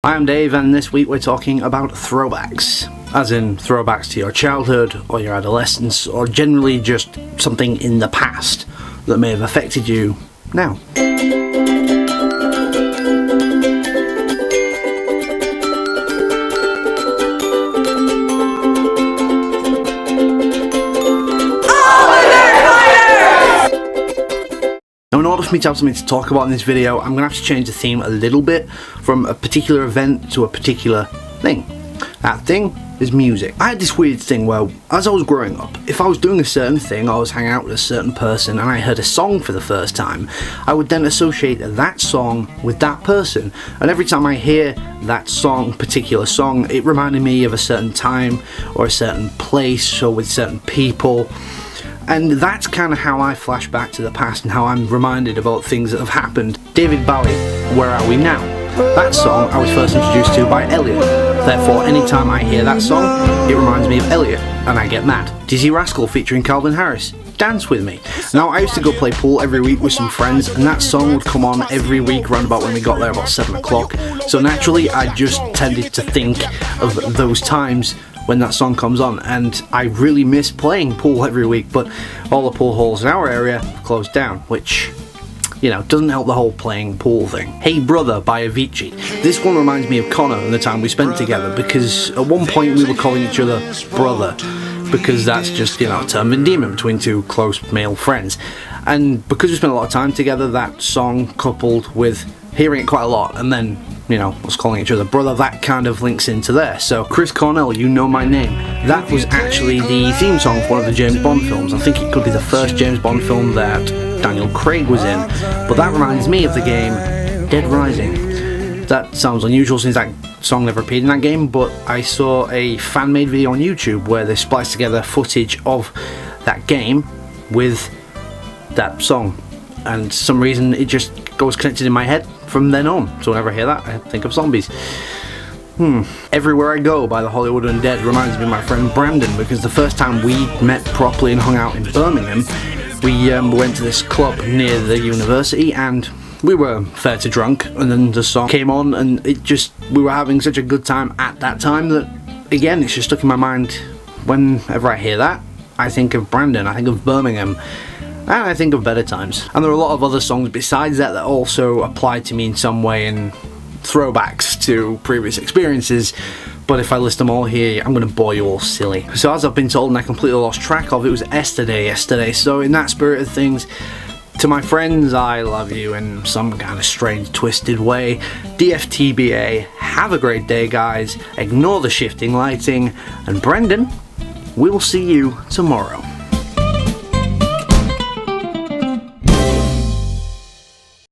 I am Dave, and this week we're talking about throwbacks. As in throwbacks to your childhood or your adolescence, or generally just something in the past that may have affected you now. Now, in order for me to have something to talk about in this video, I'm going to have to change the theme a little bit from a particular event to a particular thing. That thing is music. I had this weird thing where, as I was growing up, if I was doing a certain thing, I was hanging out with a certain person and I heard a song for the first time, I would then associate that song with that person. And every time I hear that song, particular song, it reminded me of a certain time or a certain place or with certain people. And that's kind of how I flash back to the past and how I'm reminded about things that have happened. David Bowie, Where Are We Now? That song I was first introduced to by Elliot. Therefore, anytime I hear that song, it reminds me of Elliot, and I get mad. Dizzy Rascal featuring Calvin Harris, Dance With Me. Now, I used to go play pool every week with some friends, and that song would come on every week round about when we got there, about 7 o'clock. So naturally, I just tended to think of those times when that song comes on, and I really miss playing pool every week, but all the pool halls in our area have closed down, which, you know, doesn't help the whole playing pool thing. Hey Brother by Avicii. This one reminds me of Connor and the time we spent together, because at one point we were calling each other brother, because that's just, you know, a term of endearment between two close male friends. And because we spent a lot of time together, that song coupled with hearing it quite a lot and then, you know, us calling each other brother, that kind of links into there. So Chris Cornell, You Know My Name, that was actually the theme song for one of the James Bond films. I think it could be the first James Bond film that Daniel Craig was in, but that reminds me of the game Dead Rising. That sounds unusual since that song never appeared in that game, but I saw a fan-made video on YouTube where they spliced together footage of that game with that song, and for some reason it just goes connected in my head from then on. So whenever I hear that, I think of zombies. Everywhere I Go by the Hollywood Undead reminds me of my friend Brandon, because the first time we met properly and hung out in Birmingham, we went to this club near the university and we were fair to drunk, and then the song came on and we were having such a good time at that time that, again, it's just stuck in my mind. Whenever I hear that, I think of Brandon, I think of Birmingham, and I think of better times. And there are a lot of other songs besides that that also apply to me in some way in throwbacks to previous experiences, but if I list them all here, I'm going to bore you all silly. So as I've been told and I completely lost track of, it was yesterday, so in that spirit of things, to my friends, I love you in some kind of strange, twisted way. DFTBA, have a great day, guys, ignore the shifting lighting, and Brendan, we'll see you tomorrow.